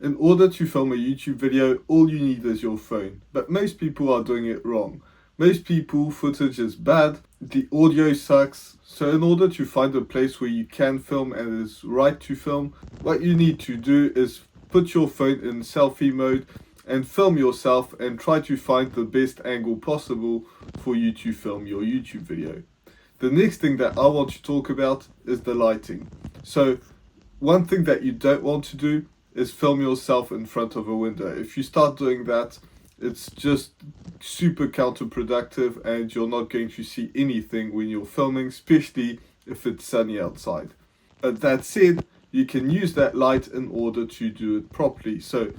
In order to film a YouTube video, all you need is your phone. But most people are doing it wrong. Most people, footage is bad, the audio sucks. So in order to find a place where you can film and is right to film, what you need to do is put your phone in selfie mode and film yourself and try to find the best angle possible for you to film your YouTube video. The next thing that I want to talk about is the lighting. So one thing that you don't want to do is film yourself in front of a window. If you start doing that, it's just super counterproductive and you're not going to see anything when you're filming, especially if it's sunny outside. But that said, you can use that light in order to do it properly. So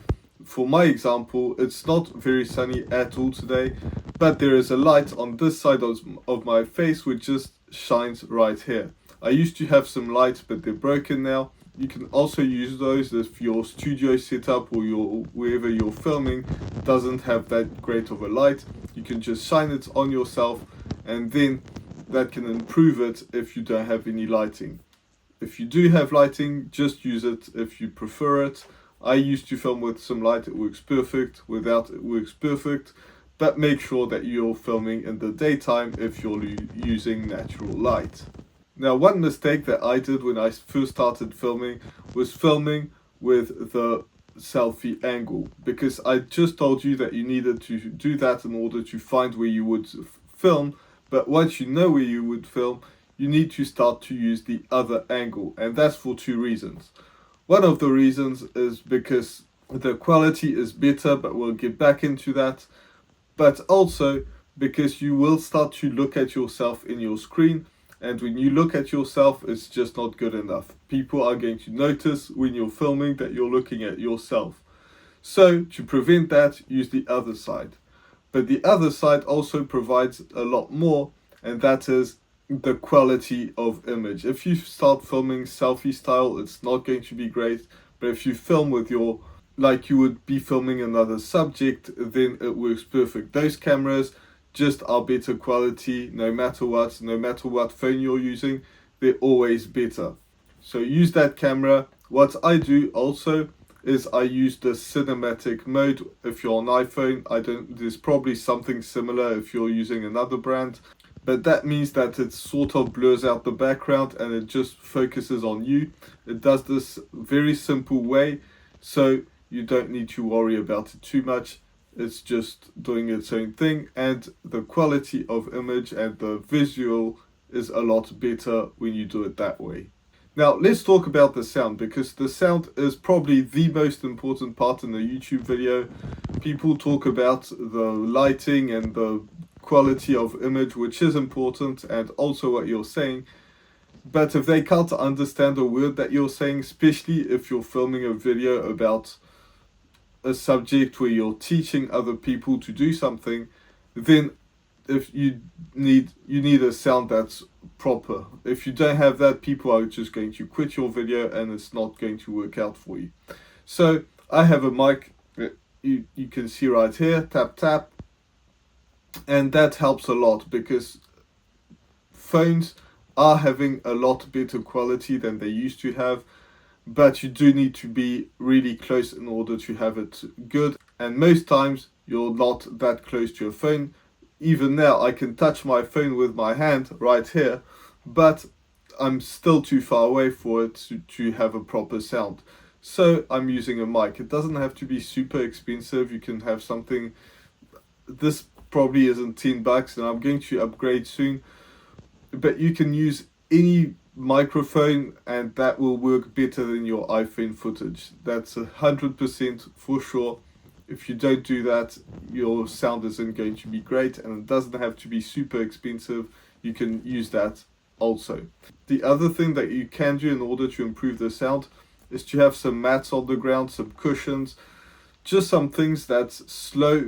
for my example, it's not very sunny at all today, but there is a light on this side of my face which just shines right here. I used to have some lights, but they're broken now. You can also use those if your studio setup or wherever you're filming doesn't have that great of a light. You can just shine it on yourself, and then that can improve it if you don't have any lighting. If you do have lighting, just use it if you prefer it. I used to film with some light, it works perfect. Without, it works perfect. But make sure that you're filming in the daytime if you're using natural light. Now, one mistake that I did when I first started filming was filming with the selfie angle, because I just told you that you needed to do that in order to find where you would film. But once you know where you would film, you need to start to use the other angle, and that's for two reasons. One of the reasons is because the quality is better, but we'll get back into that. But also because you will start to look at yourself in your screen, and when you look at yourself, it's just not good enough. People are going to notice when you're filming that you're looking at yourself. So to prevent that, use the other side. But the other side also provides a lot more, and that is the quality of image. If you start filming selfie style, it's not going to be great. But if you film with like you would be filming another subject, then it works perfect. Those cameras just are better quality no matter what phone you're using, they're always better. So use that camera. What I do also is I use the cinematic mode. If you're on iPhone, there's probably something similar if you're using another brand, but that means that it sort of blurs out the background and it just focuses on you. It does this very simple way, so you don't need to worry about it too much. It's just doing its own thing, and the quality of image and the visual is a lot better when you do it that way. Now let's talk about the sound, because the sound is probably the most important part in the YouTube video. People talk about the lighting and the quality of image, which is important, and also what you're saying. But if they can't understand a word that you're saying, especially if you're filming a video about a subject where you're teaching other people to do something, then if you need a sound that's proper. If you don't have that, people are just going to quit your video and it's not going to work out for you. So I have a mic that you can see right here, tap tap, and that helps a lot because phones are having a lot better quality than they used to have. But you do need to be really close in order to have it good, and most times you're not that close to your phone. Even now I can touch my phone with my hand right here, but I'm still too far away for it to have a proper sound. So I'm using a mic. It doesn't have to be super expensive. You can have something, this probably isn't $10 and I'm going to upgrade soon, but you can use any microphone and that will work better than your iPhone footage. That's 100% for sure. If you don't do that, your sound isn't going to be great, and it doesn't have to be super expensive. You can use that also. The other thing that you can do in order to improve the sound is to have some mats on the ground, some cushions, just some things that slow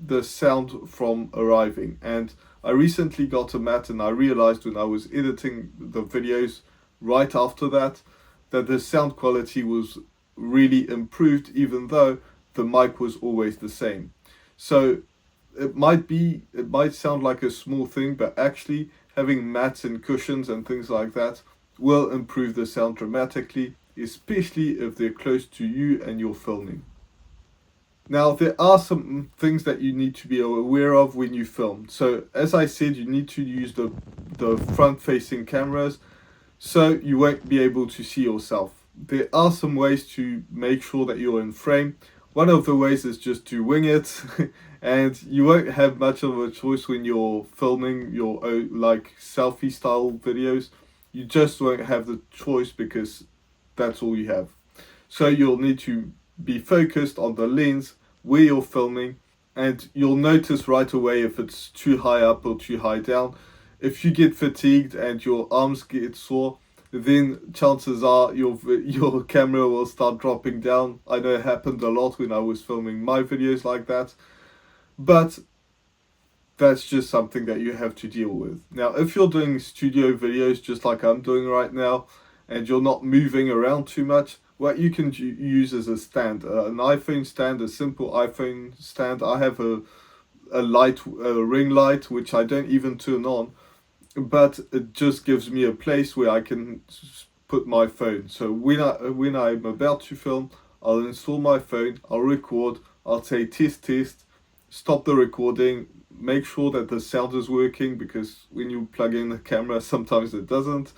the sound from arriving. And I recently got a mat, and I realized when I was editing the videos right after that the sound quality was really improved, even though the mic was always the same. So it might sound like a small thing, but actually having mats and cushions and things like that will improve the sound dramatically. especially if they're close to you and you're filming. Now, there are some things that you need to be aware of when you film. So, as I said, you need to use the front-facing cameras so you won't be able to see yourself. There are some ways to make sure that you're in frame. One of the ways is just to wing it, and you won't have much of a choice when you're filming your own, like, selfie style videos. You just won't have the choice because that's all you have. So you'll need to be focused on the lens where you're filming, and you'll notice right away if it's too high up or too high down. If you get fatigued and your arms get sore, then chances are your camera will start dropping down. I know it happened a lot when I was filming my videos like that, but that's just something that you have to deal with. Now, if you're doing studio videos just like I'm doing right now, and you're not moving around too much, what you can use is a stand, an iPhone stand, a simple iPhone stand. I have a ring light, which I don't even turn on, but it just gives me a place where I can put my phone. So when I'm about to film, I'll install my phone, I'll record, I'll say test, stop the recording, make sure that the sound is working, because when you plug in the camera sometimes it doesn't,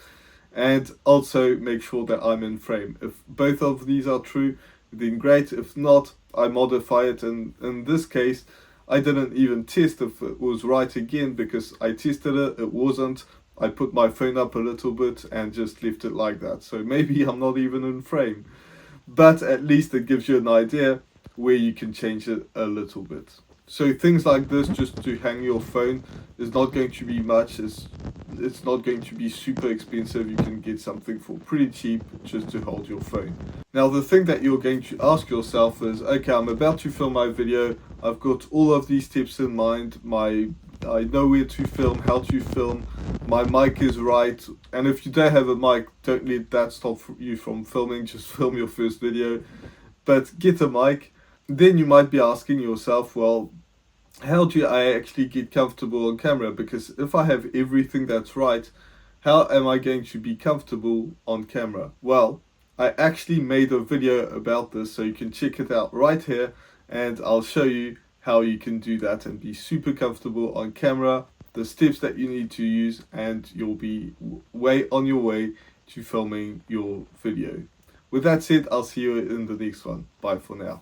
and also make sure that I'm in frame. If both of these are true, then great. If not, I modify it, and in this case I didn't even test if it was right again, because I tested it wasn't. I put my phone up a little bit and just left it like that. So maybe I'm not even in frame, but at least it gives you an idea where you can change it a little bit. So things like this, just to hang your phone, is not going to be much. It's not going to be super expensive. You can get something for pretty cheap just to hold your phone. Now, the thing that you're going to ask yourself is, okay, I'm about to film my video. I've got all of these tips in mind. I know where to film, how to film. My mic is right. And if you don't have a mic, don't let that stop you from filming. Just film your first video. But get a mic. Then you might be asking yourself, well, how do I actually get comfortable on camera? Because if I have everything that's right, how am I going to be comfortable on camera? Well, I actually made a video about this, so you can check it out right here, and I'll show you how you can do that and be super comfortable on camera, the steps that you need to use, and you'll be way on your way to filming your video. With that said, I'll see you in the next one. Bye for now.